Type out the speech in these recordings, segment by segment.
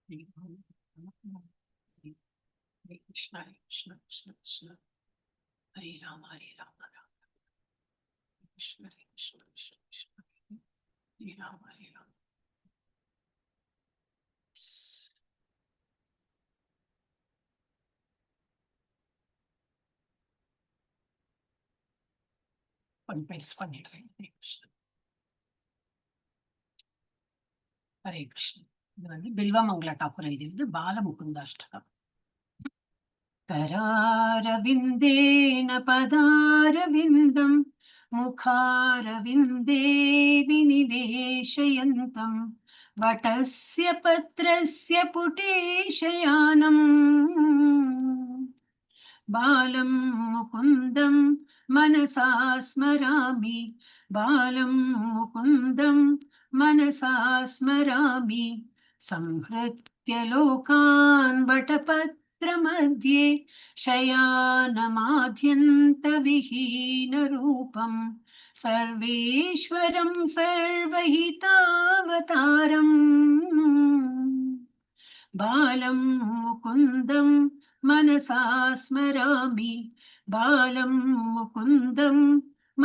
Hare Krishna, Hare Krishna, Krishna Krishna, Hare Rama, Rama Krishna, Hare Krishna, Krishna Krishna, Hare Rama, Rama. பண்ணிடுறேன். ஹரே கிருஷ்ணா, ஹரே கிருஷ்ணா. இது வந்து பில்வமங்கல டாக்கூர் எழுதியது பாலமுகுந்தாஷ்டகம். करारविन्देन पदारविन्दम् मुखारविन्दे विनिवेशयन्तम् वटस्य पत्रस्य पुटेशयानम् बालं मुकुन्दं मनसा स्मरामि बालं मुकुन्दं मनसा स्मरामि संहृत्य लोकान् वटपत्रमध्ये शयानमाद्यन्तविहीनरूपम् सर्वेश्वरं सर्वहितावतारम् बालं मुकुन्दं मनसा स्मरामि बालं मुकुन्दं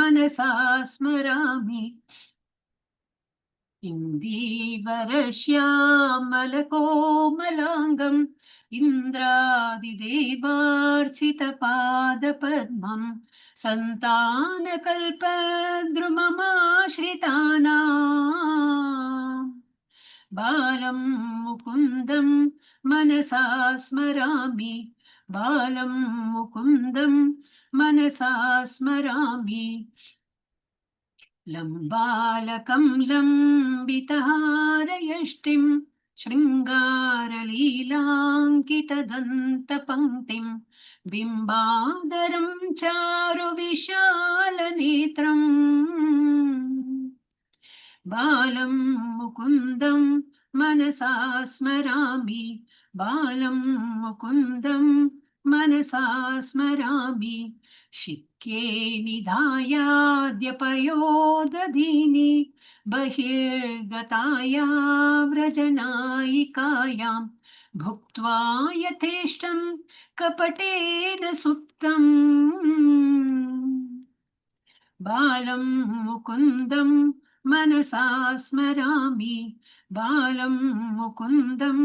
मनसा स्मरामि इन्दीवरश्यामलकोमलाङ्गम् इन्द्रादिदेवार्चितपादपद्मम् सन्तानकल्पद्रुममाश्रितानाम् बालं मुकुन्दं मनसा स्मरामि बालं मुकुन्दं मनसा स्मरामि लम्बालकं लम्बितहारयष्टिं शृङ्गारलीलाङ्कितदन्तपङ्क्तिं बिम्बादरं चारुविशालनेत्रम् बालं मुकुन्दं मनसा स्मरामि बालं मुकुन्दं मनसा स्मरामि शिक्ये निधायाद्यपयोदधीनि बहिर्गताया व्रजनायिकायां भुक्त्वा यथेष्टं कपटेन सुप्तम् बालं मुकुन्दं मनसा स्मरामि बालं मुकुन्दं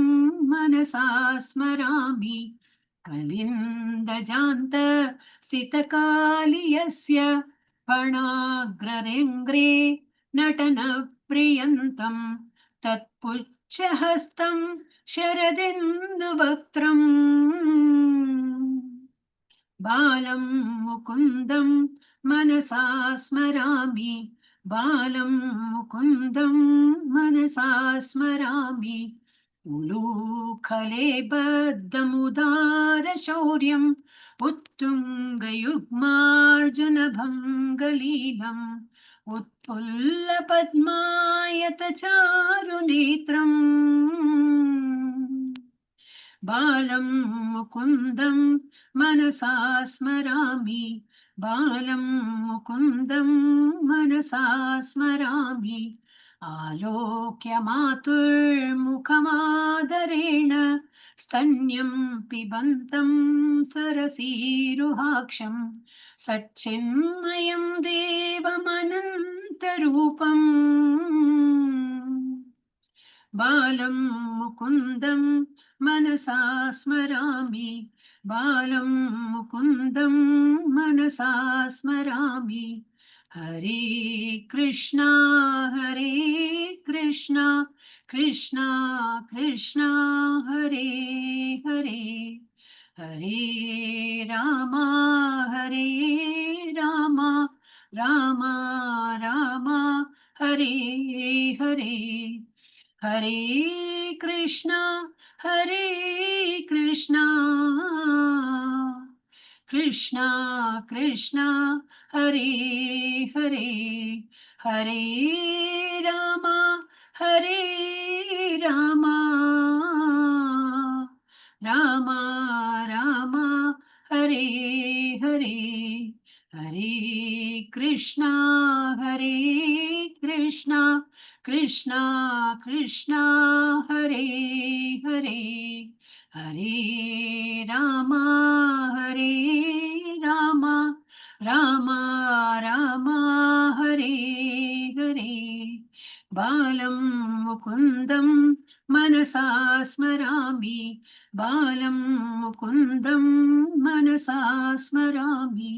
मनसा स्मरामि कलिन्दजान्त स्थितकालियस्य फणाग्ररेङ्ग्रे नटनप्रियन्तं तत्पुच्छहस्तं शरदिन्दुवक्त्रम् बालं मुकुन्दं मनसा स्मरामि बालं मुकुन्दं मनसा स्मरामि उलूखले बद्धमुदारशौर्यम् उत्तुङ्गयुग्मार्जुनभङ्गलीलम् उत्फुल्लपद्मायतचारुनेत्रम् बालं मुकुन्दं मनसा स्मरामि बालं मुकुन्दं मनसा स्मरामि आलोक्य मातुर्मुखमादरेण स्तन्यं पिबन्तं सरसीरुहाक्षं सच्चिन्मयं देवमनन्तरूपम् बालं मुकुन्दं मनसा स्मरामि बालं मुकुन्दं मनसा स्मरामि हरे कृष्णा कृष्णा कृष्णा कृष्णा हरे हरे हरे राम राम राम हरे हरे हरे कृष्णा कृष्णा कृष्णा कृष्णा हरे हरे हरे राम राम राम राम हरे हरे हरे कृष्णा कृष्णा कृष्णा कृष्णा हरे हरे राम हरे राम राम राम हरे हरे बालं मुकुन्दं मनसा स्मरामि बालं मुकुन्दं मनसा स्मरामि